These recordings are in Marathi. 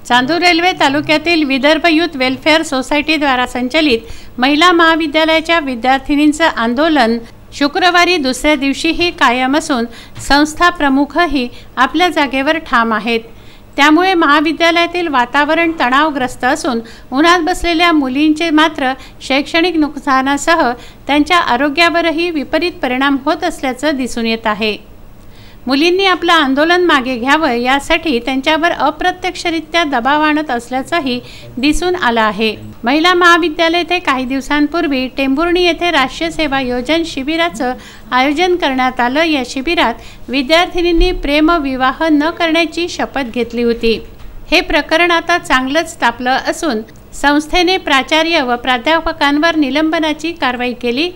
चांदूर रेल्वे तालुक्यातील विदर्भ युथ वेलफेअर सोसायटी द्वारा संचलित महिला महाविद्यालयाच्या विद्यार्थिनींचं आंदोलन शुक्रवारी दुसऱ्या दिवशीही कायम असून संस्था प्रमुखही आपल्या जागेवर ठाम आहेत। त्यामुळे महाविद्यालयातील वातावरण तणावग्रस्त असून उन्हात बसलेल्या मुलींचे मात्र शैक्षणिक नुकसानासह त्यांच्या आरोग्यावरही विपरीत परिणाम होत असल्याचं दिसून येत आहे। मुलींनी आपलं आंदोलन मागे घ्यावं यासाठी त्यांच्यावर अप्रत्यक्षरित्या दबाव आणत असल्याचंही दिसून आलं आहे। महिला महाविद्यालय येथे काही दिवसांपूर्वी टेंभुर्णी येथे राष्ट्रीय सेवा योजना शिबिराचं आयोजन करण्यात आलं। या शिबिरात विद्यार्थिनींनी प्रेमविवाह न करण्याची शपथ घेतली होती। हे प्रकरण आता चांगलंच तापलं असून संस्थेने प्राचार्य व प्राध्यापकांवर निलंबनाची कारवाई केली।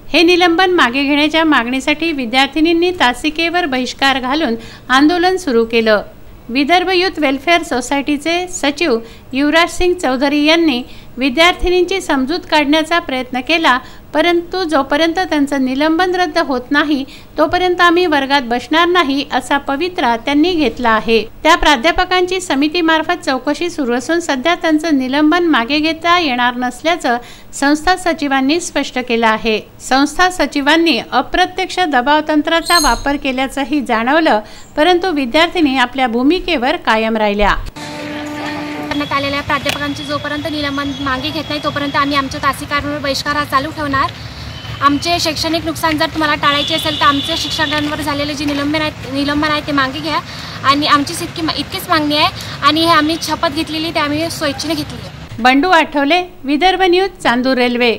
हे निलंबन मागे घेण्याच्या मागणीसाठी विद्यार्थिनींनी तासिकेवर बहिष्कार घालून आंदोलन सुरू केलं। विदर्भ युथ वेलफेअर सोसायटीचे सचिव युवराज सिंग चौधरी यांनी विद्यार्थिनींची समजूत काढण्याचा प्रयत्न केला, परंतु जोपर्यंत त्यांचं निलंबन रद्द होत नाही तोपर्यंत आम्ही वर्गात बसणार नाही असा पवित्रा त्यांनी घेतला आहे। त्या प्राध्यापकांची समितीमार्फत चौकशी सुरू असून सध्या त्यांचं निलंबन मागे घेता येणार नसल्याचं संस्था सचिवांनी स्पष्ट केलं आहे। संस्था सचिवांनी अप्रत्यक्ष दबाव तंत्राचा वापर केल्याचंही जाणवलं, परंतु विद्यार्थिनी आपल्या भूमिकेवर कायम राहिल्या। करण्यात आलेल्या प्राध्यापकांचे जोपर्यंत निलंबन मागे घेत नाही तोपर्यंत आम्ही आमच्या तासिकांवर बहिष्कार हा चालू ठेवणार। आमचे शैक्षणिक नुकसान जर तुम्हाला टाळायचे असेल तर आमच्या शिक्षकांवर झालेले जे निलंबन आहे ते मागे घ्या आणि आमची इतकीच मागणी आहे आणि हे आम्ही शपथ घेतलेली ते आम्ही स्वेच्छेने घेतली आहे। Bandu Athawale, Vidarbha news, Chandur railway.